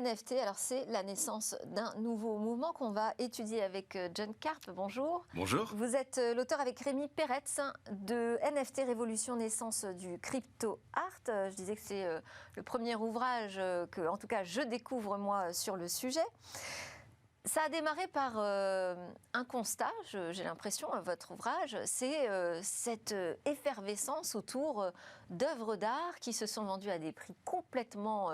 NFT. Alors, c'est la naissance d'un nouveau mouvement qu'on va étudier avec John Karp. Bonjour. Bonjour. Vous êtes l'auteur avec Rémi Peretz de NFT Révolution, naissance du crypto art. Je disais que c'est le premier ouvrage que, en tout cas, je découvre moi sur le sujet. Ça a démarré par un constat, j'ai l'impression, votre ouvrage, c'est cette effervescence autour d'œuvres d'art qui se sont vendues à des prix complètement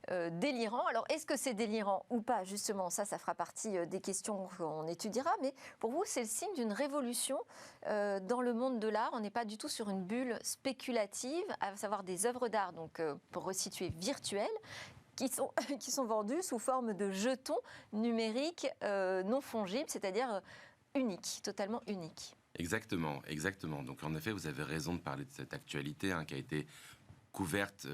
délirants. Alors, est-ce que c'est délirant ou pas? Justement, ça fera partie des questions qu'on étudiera. Mais pour vous, c'est le signe d'une révolution dans le monde de l'art. On n'est pas du tout sur une bulle spéculative, à savoir des œuvres d'art, donc pour resituer virtuelles, qui sont vendus sous forme de jetons numériques non fongibles, c'est-à-dire uniques, totalement uniques. Exactement. Donc en effet, vous avez raison de parler de cette actualité qui a été couverte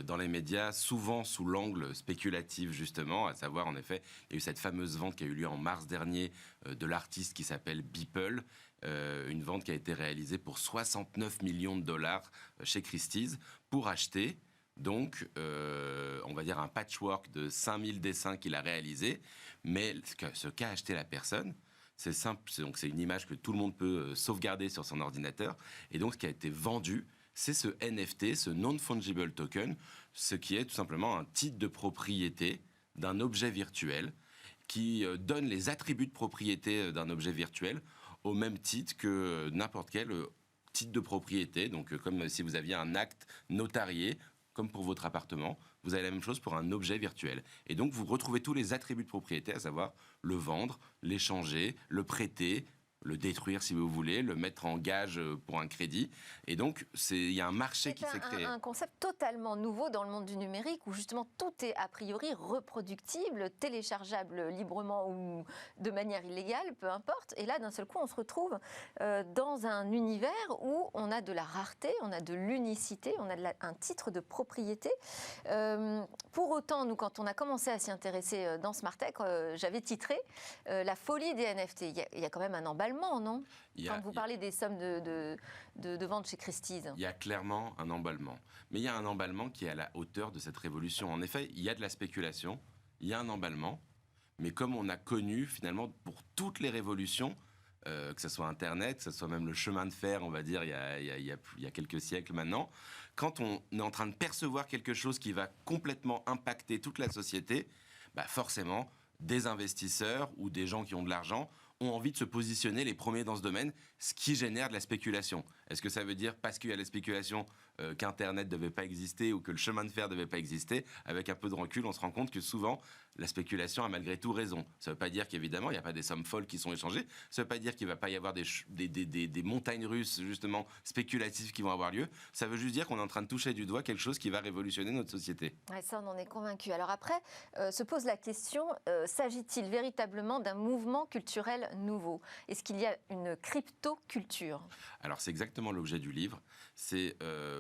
dans les médias, souvent sous l'angle spéculatif justement, à savoir en effet, il y a eu cette fameuse vente qui a eu lieu en mars dernier de l'artiste qui s'appelle Beeple, une vente qui a été réalisée pour 69 millions de dollars chez Christie's pour acheter donc, on va dire un patchwork de 5000 dessins qu'il a réalisé, mais ce qu'a acheté la personne, c'est simple, donc c'est une image que tout le monde peut sauvegarder sur son ordinateur, et donc ce qui a été vendu, c'est ce NFT, ce non-fungible token, ce qui est tout simplement un titre de propriété d'un objet virtuel, qui donne les attributs de propriété d'un objet virtuel au même titre que n'importe quel titre de propriété, donc comme si vous aviez un acte notarié, comme pour votre appartement, vous avez la même chose pour un objet virtuel. Et donc, vous retrouvez tous les attributs de propriété, à savoir le vendre, l'échanger, le prêter, le détruire si vous voulez, le mettre en gage pour un crédit. Et donc, il y a un marché qui s'est créé. C'est un concept totalement nouveau dans le monde du numérique où justement tout est a priori reproductible, téléchargeable librement ou de manière illégale, peu importe. Et là, d'un seul coup, on se retrouve dans un univers où on a de la rareté, on a de l'unicité, on a un titre de propriété. Pour autant, nous, quand on a commencé à s'y intéresser dans Smartech, j'avais titré La folie des NFT. Il y a quand même un emballement. Non, quand vous parlez des sommes de vente chez Christie's. Il y a clairement un emballement. Mais il y a un emballement qui est à la hauteur de cette révolution. En effet, il y a de la spéculation, il y a un emballement, mais comme on a connu finalement pour toutes les révolutions, que ce soit Internet, que ce soit même le chemin de fer, on va dire, il y a quelques siècles maintenant, quand on est en train de percevoir quelque chose qui va complètement impacter toute la société, bah forcément, des investisseurs ou des gens qui ont de l'argent ont envie de se positionner les premiers dans ce domaine, ce qui génère de la spéculation. Est-ce que ça veut dire, parce qu'il y a la spéculation, qu'Internet ne devait pas exister ou que le chemin de fer ne devait pas exister? Avec un peu de recul, on se rend compte que souvent, la spéculation a malgré tout raison. Ça ne veut pas dire qu'évidemment, il n'y a pas des sommes folles qui sont échangées. Ça ne veut pas dire qu'il ne va pas y avoir des montagnes russes, justement, spéculatives qui vont avoir lieu. Ça veut juste dire qu'on est en train de toucher du doigt quelque chose qui va révolutionner notre société. Ouais, ça, on en est convaincu. Alors après, se pose la question, s'agit-il véritablement d'un mouvement culturel nouveau? Est-ce qu'il y a une crypto-culture? Alors, c'est exactement l'objet du livre.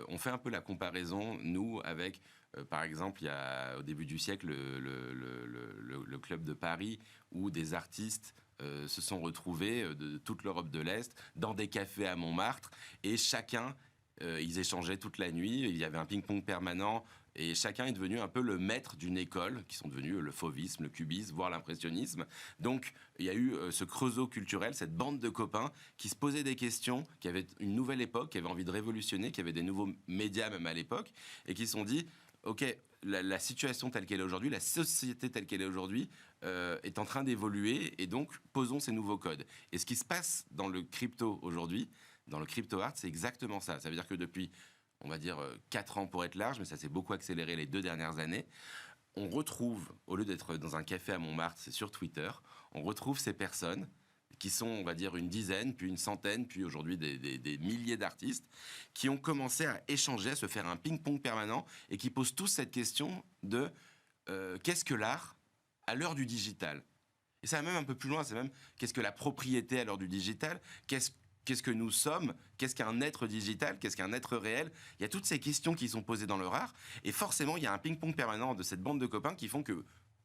On fait un peu la comparaison, nous, avec, par exemple, il y a, au début du siècle, le Club de Paris, où des artistes se sont retrouvés de toute l'Europe de l'Est, dans des cafés à Montmartre, et chacun... ils échangeaient toute la nuit, il y avait un ping-pong permanent, et chacun est devenu un peu le maître d'une école, qui sont devenus le fauvisme, le cubisme, voire l'impressionnisme. Donc, il y a eu ce creusot culturel, cette bande de copains qui se posaient des questions, qui avaient une nouvelle époque, qui avaient envie de révolutionner, qui avaient des nouveaux médias même à l'époque, et qui se sont dit, OK, la situation telle qu'elle est aujourd'hui, la société telle qu'elle est aujourd'hui, est en train d'évoluer, et donc posons ces nouveaux codes. Et ce qui se passe dans le crypto aujourd'hui, dans le crypto art, c'est exactement ça. Ça veut dire que depuis, on va dire 4 ans pour être large, mais ça s'est beaucoup accéléré les 2 dernières années, on retrouve, au lieu d'être dans un café à Montmartre, c'est sur Twitter, on retrouve ces personnes qui sont, on va dire, une dizaine, puis une centaine, puis aujourd'hui des milliers d'artistes, qui ont commencé à échanger, à se faire un ping-pong permanent, et qui posent tous cette question de qu'est-ce que l'art à l'heure du digital? Et ça va même un peu plus loin, c'est même qu'est-ce que la propriété à l'heure du digital? Qu'est-ce que nous sommes? Qu'est-ce qu'un être digital? Qu'est-ce qu'un être réel? Il y a toutes ces questions qui sont posées dans leur art, et forcément, il y a un ping-pong permanent de cette bande de copains qui font que,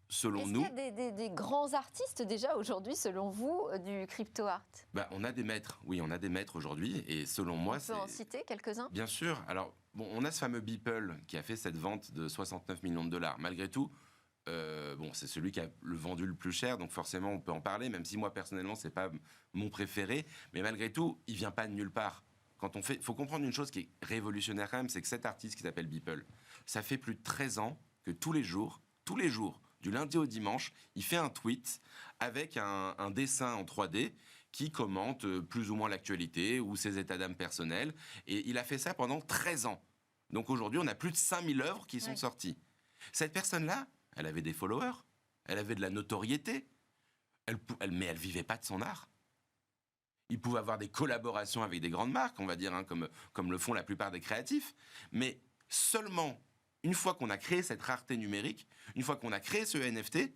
selon nous... Est-ce qu'il y a des grands artistes déjà aujourd'hui, selon vous, du crypto-art? On a des maîtres, oui, on a des maîtres aujourd'hui, et selon moi... On peut en citer quelques-uns? Bien sûr. Alors, bon, on a ce fameux Beeple qui a fait cette vente de 69 millions de dollars. Malgré tout, bon, c'est celui qui a le vendu le plus cher, donc forcément on peut en parler, même si moi personnellement c'est pas mon préféré, mais malgré tout, il vient pas de nulle part. Faut comprendre une chose qui est révolutionnaire quand même, c'est que cet artiste qui s'appelle Beeple, ça fait plus de 13 ans que tous les jours, du lundi au dimanche, il fait un tweet avec un dessin en 3D qui commente plus ou moins l'actualité ou ses états d'âme personnels, et il a fait ça pendant 13 ans. Donc aujourd'hui, on a plus de 5000 œuvres qui sont sorties. Cette personne-là, elle avait des followers, elle avait de la notoriété, mais elle vivait pas de son art. Il pouvait avoir des collaborations avec des grandes marques, on va dire, hein, comme le font la plupart des créatifs, mais seulement une fois qu'on a créé cette rareté numérique, une fois qu'on a créé ce NFT,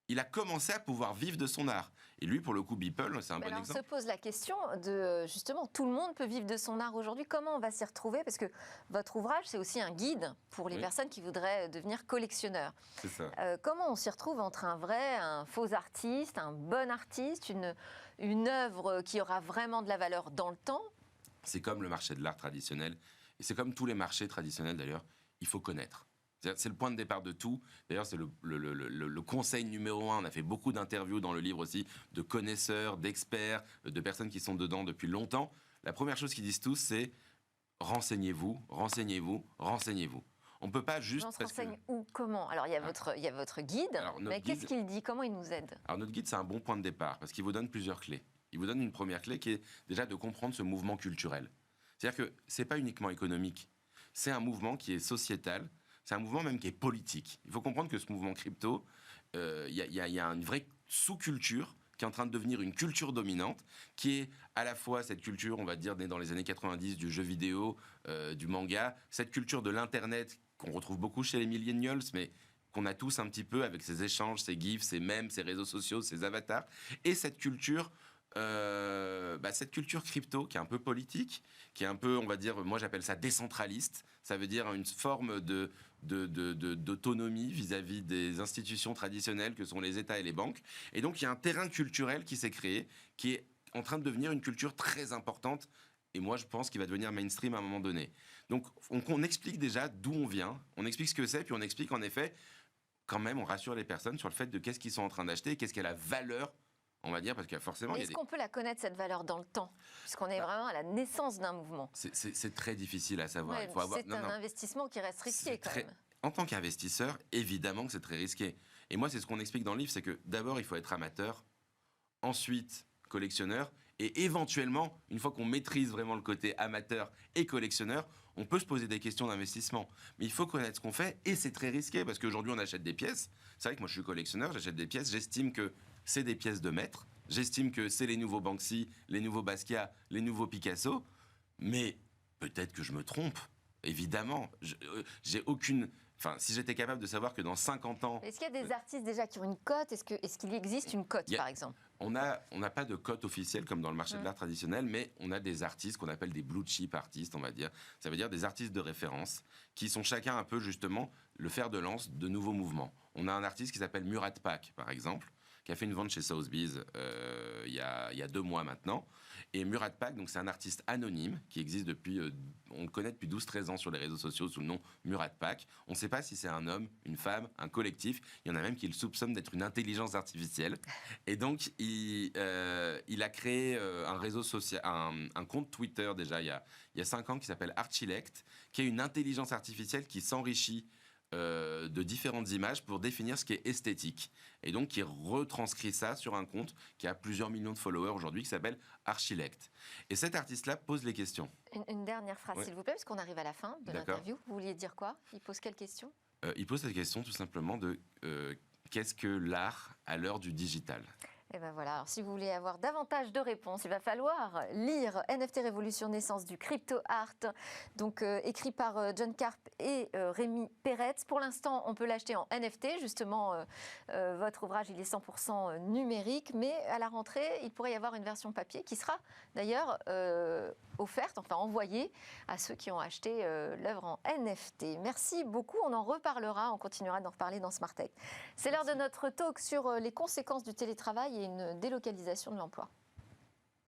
il a commencé à pouvoir vivre de son art. Et lui, pour le coup, Beeple, c'est un bon exemple. On se pose la question de, justement, tout le monde peut vivre de son art aujourd'hui. Comment on va s'y retrouver? Parce que votre ouvrage, c'est aussi un guide pour les personnes qui voudraient devenir collectionneurs. C'est ça. Comment on s'y retrouve entre un faux artiste, un bon artiste, une œuvre qui aura vraiment de la valeur dans le temps? C'est comme le marché de l'art traditionnel. Et c'est comme tous les marchés traditionnels, d'ailleurs. Il faut connaître. C'est le point de départ de tout. D'ailleurs, c'est le conseil numéro 1. On a fait beaucoup d'interviews dans le livre aussi de connaisseurs, d'experts, de personnes qui sont dedans depuis longtemps. La première chose qu'ils disent tous, c'est renseignez-vous, renseignez-vous, renseignez-vous. On ne peut pas juste... On se renseigne où, comment? Alors, il y a votre guide, mais qu'est-ce qu'il dit? Comment il nous aide? Alors, notre guide, c'est un bon point de départ parce qu'il vous donne plusieurs clés. Il vous donne une première clé qui est déjà de comprendre ce mouvement culturel. C'est-à-dire que ce n'est pas uniquement économique. C'est un mouvement qui est sociétal. C'est un mouvement même qui est politique. Il faut comprendre que ce mouvement crypto, il y a une vraie sous-culture qui est en train de devenir une culture dominante, qui est à la fois cette culture, on va dire, née dans les années 90, du jeu vidéo, du manga, cette culture de l'Internet qu'on retrouve beaucoup chez les millennials, mais qu'on a tous un petit peu avec ces échanges, ces gifs, ces mèmes, ces réseaux sociaux, ces avatars, et cette culture crypto qui est un peu politique, qui est un peu, on va dire, moi j'appelle ça décentraliste. Ça veut dire une forme d'autonomie vis-à-vis des institutions traditionnelles que sont les États et les banques. Et donc il y a un terrain culturel qui s'est créé, qui est en train de devenir une culture très importante. Et moi, je pense qu'il va devenir mainstream à un moment donné. Donc, on explique déjà d'où on vient, on explique ce que c'est, puis on explique en effet, quand même, on rassure les personnes sur le fait de qu'est-ce qu'ils sont en train d'acheter et qu'est-ce qu'est la valeur, on va dire, parce que forcément... Est-ce qu'on peut la connaître, cette valeur, dans le temps? Puisqu'on est vraiment à la naissance d'un mouvement. C'est très difficile à savoir. Ouais, c'est un investissement qui reste risqué quand même. En tant qu'investisseur, évidemment que c'est très risqué. Et moi, c'est ce qu'on explique dans le livre, c'est que d'abord, il faut être amateur, ensuite collectionneur, et éventuellement, une fois qu'on maîtrise vraiment le côté amateur et collectionneur, on peut se poser des questions d'investissement. Mais il faut connaître ce qu'on fait, et c'est très risqué, parce qu'aujourd'hui, on achète des pièces. C'est vrai que moi, je suis collectionneur, j'achète des pièces, j'estime que c'est des pièces de maître, j'estime que c'est les nouveaux Banksy, les nouveaux Basquiat, les nouveaux Picasso, mais peut-être que je me trompe, évidemment. J'ai aucune... Enfin, si j'étais capable de savoir que dans 50 ans... Est-ce qu'il y a des artistes déjà qui ont une cote? Est-ce qu'il existe une cote, par exemple? On n'a pas de cote officielle comme dans le marché de l'art traditionnel, mais on a des artistes qu'on appelle des blue chip artistes, on va dire. Ça veut dire des artistes de référence qui sont chacun un peu justement le fer de lance de nouveaux mouvements. On a un artiste qui s'appelle Murat Pak, par exemple, qui a fait une vente chez Sotheby's il y a 2 mois maintenant. Et Murat Pak, donc c'est un artiste anonyme qui existe depuis, on le connaît depuis 12-13 ans sur les réseaux sociaux sous le nom Murat Pak. On ne sait pas si c'est un homme, une femme, un collectif. Il y en a même qui le soupçonnent d'être une intelligence artificielle. Et donc, il a créé un réseau social, un compte Twitter déjà il y a 5 ans qui s'appelle Archilect, qui est une intelligence artificielle qui s'enrichit de différentes images pour définir ce qui est esthétique. Et donc, qui retranscrit ça sur un compte qui a plusieurs millions de followers aujourd'hui, qui s'appelle Archilect. Et cet artiste-là pose les questions. Une dernière phrase, s'il vous plaît, parce qu'on arrive à la fin de l'interview. Vous vouliez dire quoi? Il pose quelle question? Il pose cette question tout simplement de qu'est-ce que l'art à l'heure du digital? Et ben voilà, alors si vous voulez avoir davantage de réponses, il va falloir lire NFT Révolution Naissance du Crypto Art, donc écrit par John Karp et Rémi Peretz. Pour l'instant, on peut l'acheter en NFT, justement, votre ouvrage il est 100% numérique, mais à la rentrée, il pourrait y avoir une version papier qui sera d'ailleurs offerte, enfin envoyée à ceux qui ont acheté l'œuvre en NFT. Merci beaucoup, on en reparlera, on continuera d'en reparler dans Smart Tech. C'est l'heure de notre talk sur les conséquences du télétravail et une délocalisation de l'emploi.